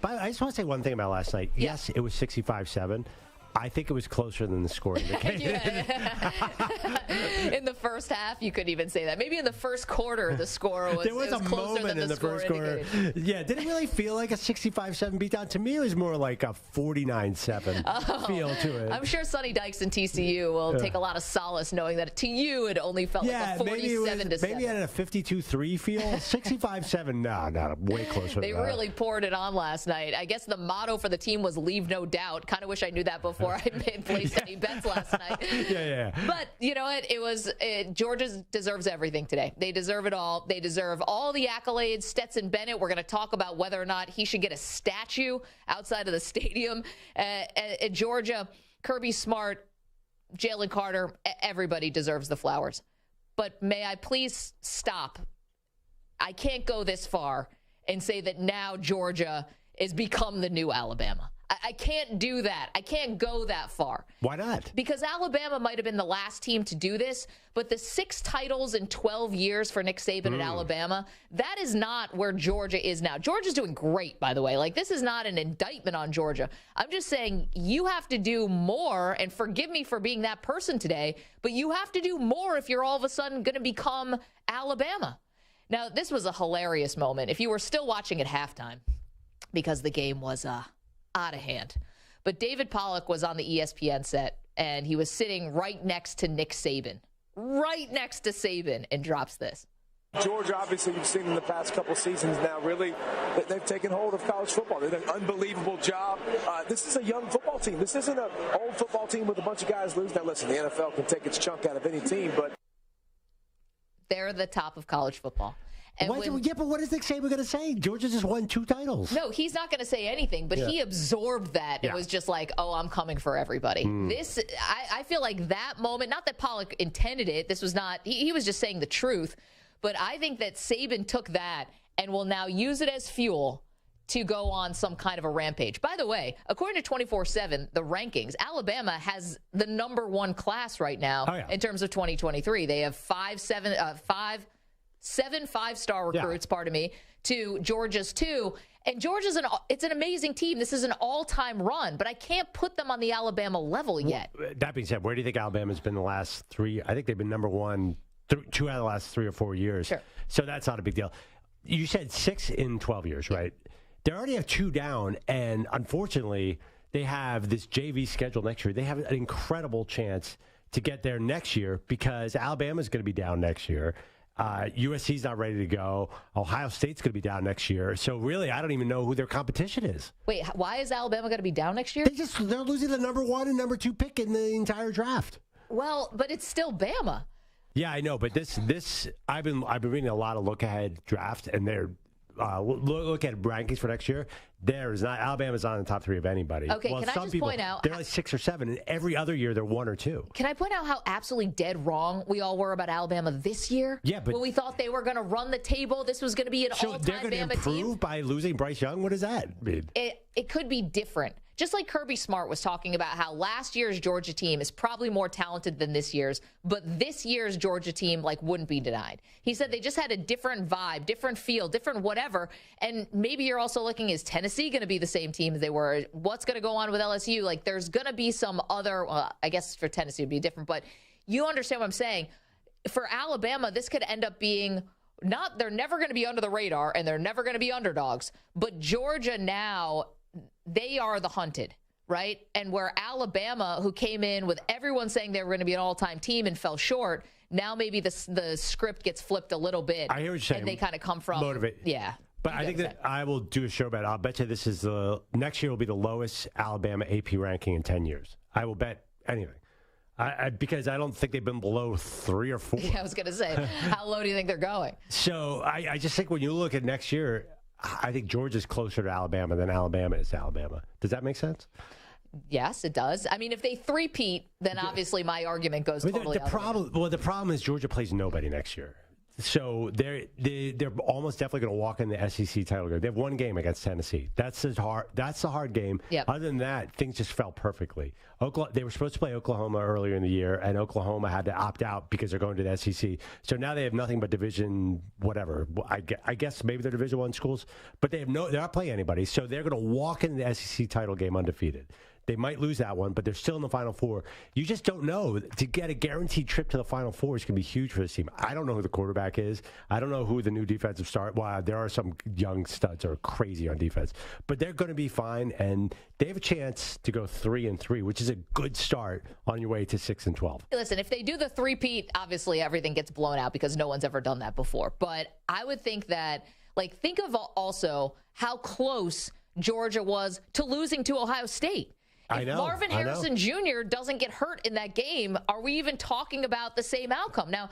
But I just want to say one thing about last night. Yeah. Yes, it was 65-7. I think it was closer than the score indicated. In the first half, you couldn't even say that. Maybe in the first quarter, the score was. There was a moment in the first quarter. Yeah, did it really feel like a 65-7 beatdown? To me, it was more like a 49-7 feel to it. I'm sure Sonny Dykes and TCU will take a lot of solace knowing that to you it only felt like a 47-7. Maybe it had a 52-3 feel. 65-7, no, way closer. They really poured it on last night. I guess the motto for the team was "Leave no doubt." Kind of wish I knew that before I placed any bets last night. Yeah. But you know what? Georgia deserves everything today. They deserve it all. They deserve all the accolades. Stetson Bennett, we're going to talk about whether or not he should get a statue outside of the stadium. At Georgia, Kirby Smart, Jalen Carter, everybody deserves the flowers. But may I please stop? I can't go this far and say that now Georgia has become the new Alabama. I can't do that. I can't go that far. Why not? Because Alabama might have been the last team to do this, but the 6 titles in 12 years for Nick Saban at Alabama, that is not where Georgia is now. Georgia's doing great, by the way. Like, this is not an indictment on Georgia. I'm just saying you have to do more, and forgive me for being that person today, but you have to do more if you're all of a sudden going to become Alabama. Now, this was a hilarious moment. If you were still watching at halftime, because the game was out of hand. But David Pollack was on the ESPN set, and he was sitting right next to Nick Saban, and drops this. Georgia, obviously, you've seen in the past couple seasons now, really, they've taken hold of college football. They've done an unbelievable job. This is a young football team. This isn't an old football team with a bunch of guys lose. Now, listen, the NFL can take its chunk out of any team, but they're the top of college football. But what is Nick Saban going to say? Georgia just won 2 titles. No, he's not going to say anything, but he absorbed that. It was just like, oh, I'm coming for everybody. I feel like that moment, not that Pollack intended it. This was not, he was just saying the truth. But I think that Saban took that and will now use it as fuel to go on some kind of a rampage. By the way, according to 24/7, the rankings, Alabama has the number 1 class right now in terms of 2023. They have 7 5-star recruits, to Georgia's 2. And Georgia's it's an amazing team. This is an all-time run, but I can't put them on the Alabama level yet. That being said, where do you think Alabama's been the last 3? I think they've been number 1 2 out of the last 3 or 4 years. Sure. So that's not a big deal. You said 6 in 12 years, right? They already have 2 down, and unfortunately, they have this JV schedule next year. They have an incredible chance to get there next year because Alabama's going to be down next year. USC's not ready to go. Ohio State's going to be down next year. So really, I don't even know who their competition is. Wait, why is Alabama going to be down next year? They're losing the number 1 and number 2 pick in the entire draft. Well, but it's still Bama. Yeah, I know, but this I've been reading a lot of look ahead draft, and they're look at rankings for next year. Alabama's not in the top 3 of anybody. Okay, well, can I just point out they're like 6 or 7, and every other year they're 1 or 2. Can I point out how absolutely dead wrong we all were about Alabama this year? Yeah, but when we thought they were going to run the table, this was going to be an all-time Bama team. So they're going to improve by losing Bryce Young? What does that mean? It could be different. Just like Kirby Smart was talking about how last year's Georgia team is probably more talented than this year's, but this year's Georgia team wouldn't be denied. He said they just had a different vibe, different feel, different whatever. And maybe you're also looking, is Tennessee going to be the same team as they were? What's going to go on with LSU? There's going to be some other, I guess for Tennessee it would be different, but you understand what I'm saying. For Alabama, this could end up being they're never going to be under the radar and they're never going to be underdogs, but Georgia now, they are the hunted, right? And where Alabama, who came in with everyone saying they were going to be an all-time team and fell short, now maybe the script gets flipped a little bit. I hear what you're saying. And they kind of come from motivate. Yeah. But I think that I will do a show about it. I'll bet you this is next year will be the lowest Alabama AP ranking in 10 years. I will bet anything. Because I don't think they've been below 3 or 4. Yeah, I was going to say, how low do you think they're going? So I just think when you look at next year, I think Georgia's closer to Alabama than Alabama is to Alabama. Does that make sense? Yes, it does. I mean, if they three-peat, then obviously my argument goes totally the problem is Georgia plays nobody next year. So they're almost definitely going to walk in the SEC title game. They have one game against Tennessee. That's the hard game. Yep. Other than that, things just fell perfectly. They were supposed to play Oklahoma earlier in the year, and Oklahoma had to opt out because they're going to the SEC. So now they have nothing but division whatever. I guess maybe they're Division I schools, but they're not playing anybody. So they're going to walk into the SEC title game undefeated. They might lose that one, but they're still in the Final Four. You just don't know. To get a guaranteed trip to the Final Four is going to be huge for this team. I don't know who the quarterback is. I don't know who the new defensive start. Well, there are some young studs that are crazy on defense, but they're going to be fine, and they have a chance to go 3-3, which is a good start on your way to 6-12. Listen, if they do the three-peat, obviously everything gets blown out because no one's ever done that before. But I would think that, think of also how close Georgia was to losing to Ohio State. If Marvin Harrison Jr. doesn't get hurt in that game, are we even talking about the same outcome? Now,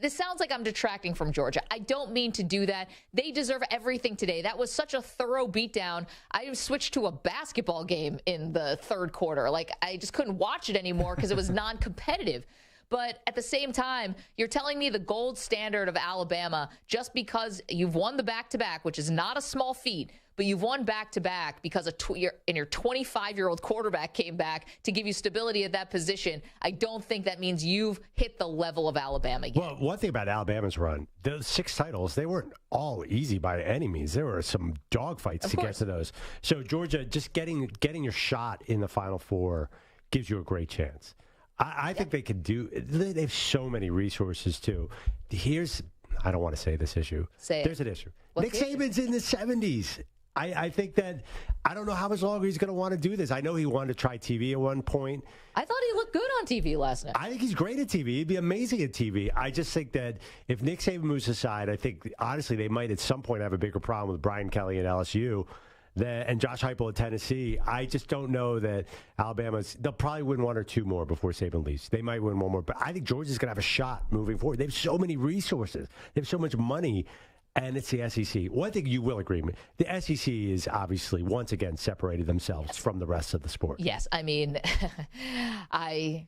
this sounds like I'm detracting from Georgia. I don't mean to do that. They deserve everything today. That was such a thorough beatdown. I switched to a basketball game in the third quarter. I just couldn't watch it anymore because it was non-competitive. But at the same time, you're telling me the gold standard of Alabama, just because you've won the back-to-back, which is not a small feat, but you've won back-to-back because your 25-year-old quarterback came back to give you stability at that position. I don't think that means you've hit the level of Alabama yet. Well, one thing about Alabama's run, those 6 titles, they weren't all easy by any means. There were some dogfights to get to those. So Georgia, just getting your shot in the Final Four gives you a great chance. I think they could do. They have so many resources too. I don't want to say this issue. There's an issue. Nick Saban's in the 70s. I think that I don't know how much longer he's going to want to do this. I know he wanted to try TV at one point. I thought he looked good on TV last night. I think he's great at TV. He'd be amazing at TV. I just think that if Nick Saban moves aside, I think honestly they might at some point have a bigger problem with Brian Kelly at LSU. And Josh Heupel at Tennessee. I just don't know that they'll probably win 1 or 2 more before Saban leaves. They might win 1 more, but I think Georgia's going to have a shot moving forward. They have so many resources. They have so much money, and it's the SEC. One thing you will agree with me, the SEC is obviously once again separated themselves from the rest of the sport. Yes, I mean, I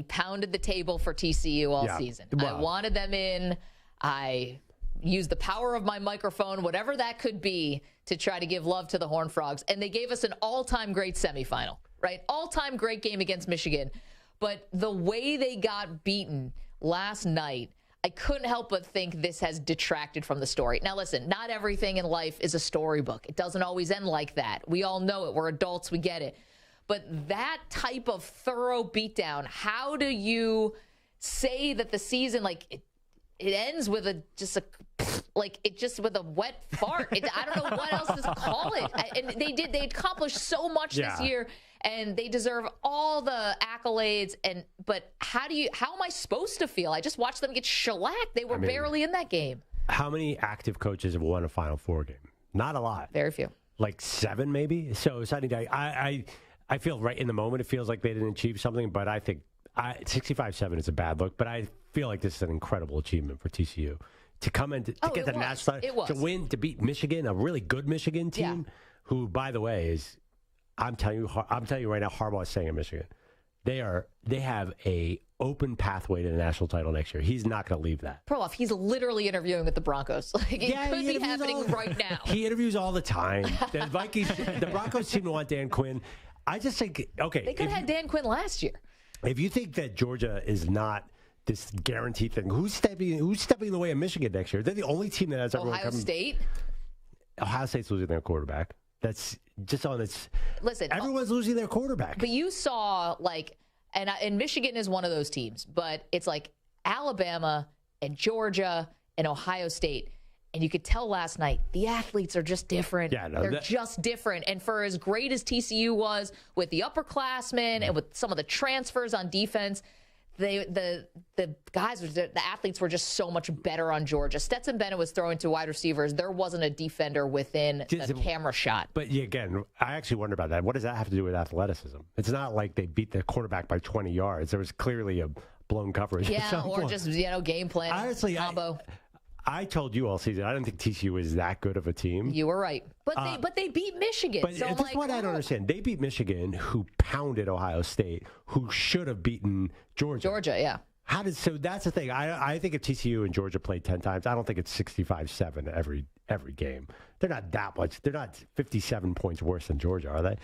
pounded the table for TCU all season. Well, I wanted them in. I used the power of my microphone, whatever that could be, to try to give love to the Horned Frogs. And they gave us an all-time great semifinal, right? All-time great game against Michigan. But the way they got beaten last night, I couldn't help but think this has detracted from the story. Now, listen, not everything in life is a storybook. It doesn't always end like that. We all know it. We're adults. We get it. But that type of thorough beatdown, how do you say that the season, it ends with with a wet fart. I don't know what else to call it. And they accomplished so much this year, and they deserve all the accolades. But how am I supposed to feel? I just watched them get shellacked. They were barely in that game. How many active coaches have won a Final Four game? Not a lot. Very few. 7 maybe. So I feel right in the moment it feels like they didn't achieve something, but I think 65-7 is a bad look. But I feel like this is an incredible achievement for TCU. To come in to get the national title, to win, to beat Michigan, a really good Michigan team, who, by the way, is I'm telling you right now, Harbaugh is saying in Michigan, they have a open pathway to the national title next year. He's not going to leave that. Perloff, he's literally interviewing with the Broncos. It could be happening right now. He interviews all the time. The Broncos seem to want Dan Quinn. I just think, okay, they could have had Dan Quinn last year. If you think that Georgia is not this guaranteed thing, who's stepping in the way of Michigan next year? They're the only team that has everyone Ohio State. Ohio State's losing their quarterback. That's just on its. Listen, everyone's losing their quarterback. But you saw and Michigan is one of those teams, but it's Alabama and Georgia and Ohio State. And you could tell last night, the athletes are just different. Yeah, no, they're just different. And for as great as TCU was with the upperclassmen and with some of the transfers on defense, the guys, the athletes were just so much better on Georgia. Stetson Bennett was throwing to wide receivers. There wasn't a defender within the camera shot. But again, I actually wonder about that. What does that have to do with athleticism? It's not like they beat the quarterback by 20 yards. There was clearly a blown coverage. Yeah, or just game plan. Honestly, combo. I told you all season, I don't think TCU is that good of a team. You were right. But they beat Michigan. But that's what I don't understand. They beat Michigan, who pounded Ohio State, who should have beaten Georgia. Georgia, yeah. So that's the thing. I think if TCU and Georgia played 10 times, I don't think it's 65-7 every game. They're not that much. They're not 57 points worse than Georgia, are they?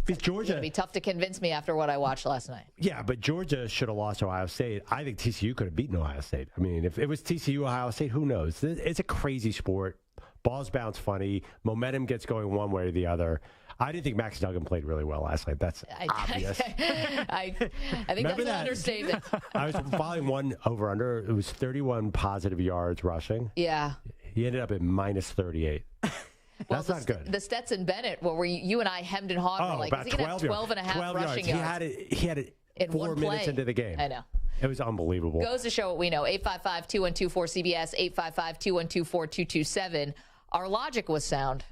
It's going to be tough to convince me after what I watched last night. Yeah, but Georgia should have lost to Ohio State. I think TCU could have beaten Ohio State. I mean, if it was TCU, Ohio State, who knows? It's a crazy sport. Balls bounce funny. Momentum gets going one way or the other. I didn't think Max Duggan played really well last night. That's obvious. I think that's an understatement. I was following one over-under. It was 31 positive yards rushing. Yeah. He ended up at minus 38. That's not good. The Stetson Bennett, where you and I hemmed and hawed, like, is he going to have 12 and a half rushing yards? He had it in 4 minutes into the game. I know. It was unbelievable. Goes to show what we know. 855-2124-CBS, 855-212-4227. Our logic was sound.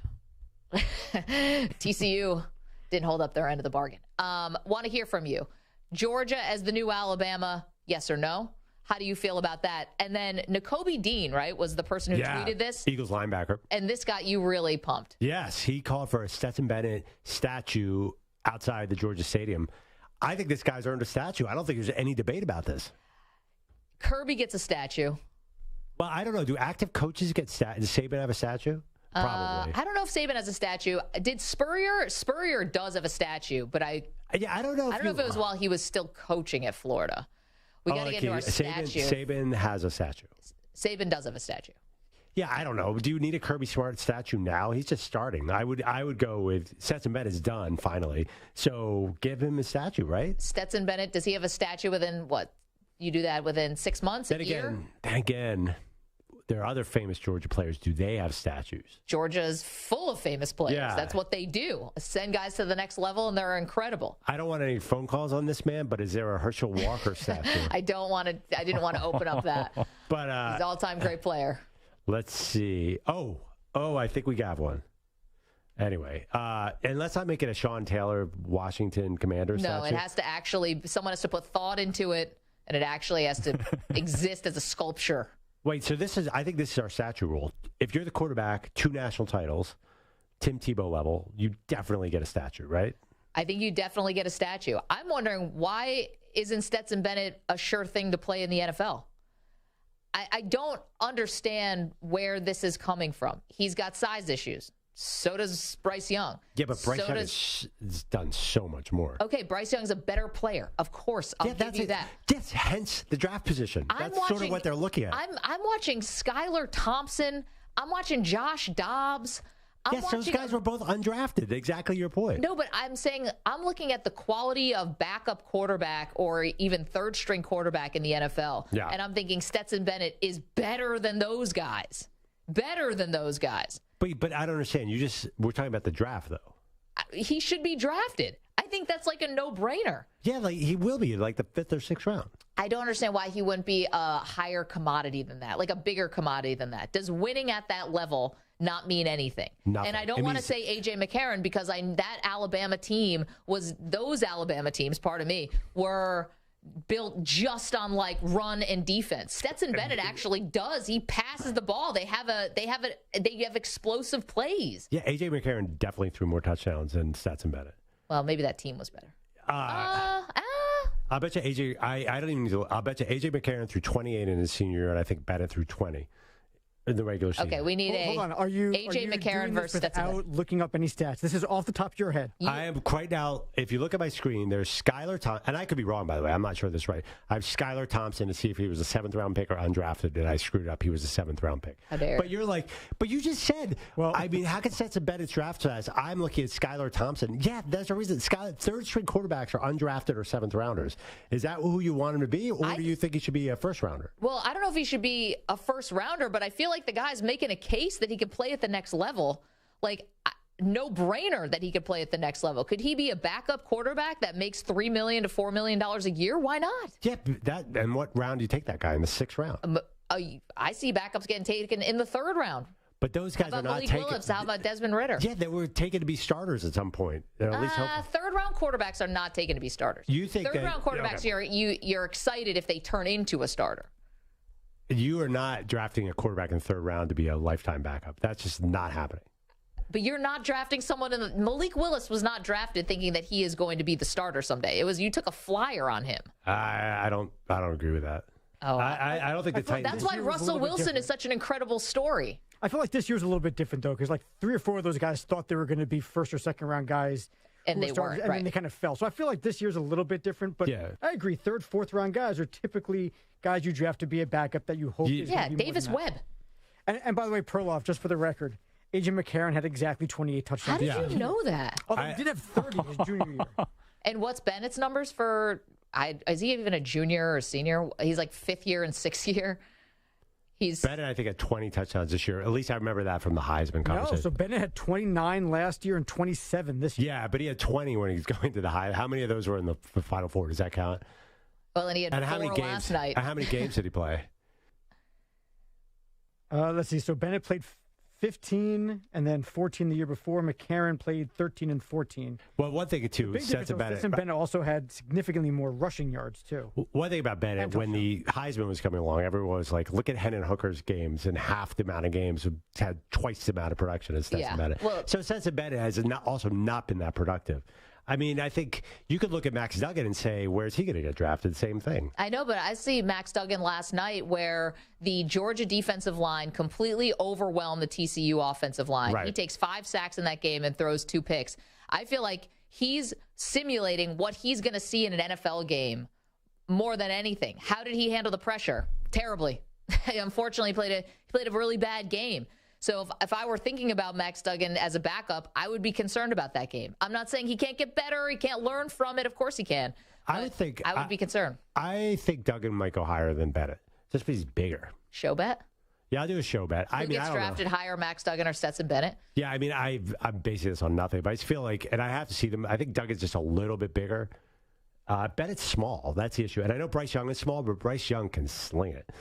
TCU didn't hold up their end of the bargain. Want to hear from you. Georgia as the new Alabama, yes or no? How do you feel about that? And then Nakobe Dean, right, was the person who tweeted this? Eagles linebacker. And this got you really pumped. Yes, he called for a Stetson Bennett statue outside the Georgia Stadium. I think this guy's earned a statue. I don't think there's any debate about this. Kirby gets a statue. Well, I don't know. Do active coaches get statues? Does Saban have a statue? Probably. I don't know if Saban has a statue. Did Spurrier? Spurrier does have a statue, but I don't know. I don't know if it was while he was still coaching at Florida. We got to get into our statue. Saban has a statue. Saban does have a statue. Yeah, I don't know. Do you need a Kirby Smart statue now? He's just starting. I would go with Stetson Bennett's done finally. So give him a statue, right? Stetson Bennett, does he have a statue within what? You do that within 6 months, a year? Then again, there are other famous Georgia players. Do they have statues? Georgia's full of famous players. Yeah. That's what they do. Send guys to the next level, and they're incredible. I don't want any phone calls on this man, but is there a Herschel Walker statue? I didn't want to open up that. But he's an all-time great player. Let's see. Oh, I think we got one. Anyway, and let's not make it a Sean Taylor Washington Commanders statue. No, it has to actually, someone has to put thought into it, and it actually has to exist as a sculpture. Wait, so I think this is our statue rule. If you're the quarterback, 2 national titles, Tim Tebow level, you definitely get a statue, right? I think you definitely get a statue. I'm wondering, why isn't Stetson Bennett a sure thing to play in the NFL? I don't understand where this is coming from. He's got size issues. So does Bryce Young. Yeah, but Bryce Young has done so much more. Okay, Bryce Young's a better player. Of course, I'll give you that. Yes, hence the draft position. That's sort of what they're looking at. I'm watching Skylar Thompson. I'm watching Josh Dobbs. Those guys were both undrafted. Exactly your point. No, but I'm saying I'm looking at the quality of backup quarterback or even third-string quarterback in the NFL. Yeah. And I'm thinking Stetson Bennett is better than those guys. Better than those guys. But I don't understand. We're talking about the draft, though. He should be drafted. I think that's like a no-brainer. Yeah, like he will be like the 5th or 6th round. I don't understand why he wouldn't be a higher commodity than that, like a bigger commodity than that. Does winning at that level not mean anything? Nothing. And I don't want to say A.J. McCarron because those Alabama teams, were built just on like run and defense. Stetson Bennett actually does. He passes the ball. They have explosive plays. Yeah, A.J. McCarron definitely threw more touchdowns than Stetson Bennett. Well, maybe that team was better. I'll bet you AJ. I don't even need to. I'll bet you AJ McCarron threw 28 in his senior year, and I think Bennett threw 20 in the regular season. Okay, we need hold on. Are you McCarron versus Stetson without looking up any stats? This is off the top of your head. I am quite now. If you look at my screen, there's Skylar Thompson, and I could be wrong, by the way. I'm not sure this is right. I have Skylar Thompson to see if he was a 7th round pick or undrafted, and I screwed it up. He was a 7th round pick. How dare. But you just said. Well, I mean, how can Stetson Bennett's draft class? I'm looking at Skylar Thompson. Yeah, that's the reason. Third string quarterbacks are undrafted or 7th rounders. Is that who you want him to be, or do you think he should be a 1st rounder? Well, I don't know if he should be a 1st rounder, but I feel like the guy's making a case that he could play at the next level. Like, no brainer that he could play at the next level. Could he be a backup quarterback that makes $3 million to $4 million a year? Why not? Yeah, and what round do you take that guy in the 6th round? I see backups getting taken in the 3rd round. But those guys are not taken. Williams? How about Desmond Ritter? Yeah, they were taken to be starters at some point. At least 3rd round quarterbacks are not taken to be starters. You think 3rd round quarterbacks? Okay. You're excited if they turn into a starter. You are not drafting a quarterback in the 3rd round to be a lifetime backup. That's just not happening. But you're not drafting someone Malik Willis was not drafted thinking that he is going to be the starter someday. It was you took a flyer on him. I don't agree with that. Oh, I don't think the Titans. that's why year was a Russell little bit Wilson different. is such an incredible story. I feel like this year's a little bit different, though, because like 3 or 4 of those guys thought they were going to be first or second round guys. And who they were starters, weren't, and right. then they kind of fell. So I feel like this year's a little bit different. But Yeah. I agree, 3rd, 4th round guys are typically guys you draft to be a backup that you hope is Yeah, gonna be more Davis than that. Webb. And by the way, Perloff, just for the record, A.J. McCarron had exactly 28 touchdowns. How did you know that? Although he did have 30 his junior year. And what's Bennett's numbers for? Is he even a junior or senior? He's like 5th year and 6th year. He's Bennett, I think, had 20 touchdowns this year. At least I remember that from the Heisman No, conversation. so Bennett had 29 last year and 27 this year. Yeah, but he had 20 when he was going to the high. How many of those were in the Final Four? Does that count? well, and he had And 4 how many games? last night. And how many games did he play? Let's see. So Bennett played 15 and then 14 the year before. McCarron played 13 and 14. Well, one thing too, Big difference, Stetson though, Stetson Bennett. Bennett also had significantly more rushing yards, too. One thing about Bennett, And when the Heisman was coming along, everyone was like, look at Hendon Hooker's games, and half the amount of games had twice the amount of production as Stetson Yeah. Bennett. Well- So Stetson Bennett has also not been that productive. I mean, I think you could look at Max Duggan and say, where's he going to get drafted? Same thing. I know, but I see Max Duggan last night where the Georgia defensive line completely overwhelmed the TCU offensive line. Right. He takes 5 sacks in that game and throws 2 picks. I feel like he's simulating what he's going to see in an NFL game more than anything. How did he handle the pressure? Terribly. Unfortunately, he played a really bad game. So if I were thinking about Max Duggan as a backup, I would be concerned about that game. I'm not saying he can't get better, he can't learn from it. Of course he can. I would think I would be concerned. I think Duggan might go higher than Bennett, just because he's bigger. Show bet? Yeah, I'll do a show bet. Who I gets don't drafted know. higher, Max Duggan or Stetson Bennett? Yeah, I mean, I'm basing this on nothing, but I just feel like, and I have to see them. I think Duggan's just a little bit bigger. Bennett's small. That's the issue. And I know Bryce Young is small, but Bryce Young can sling it.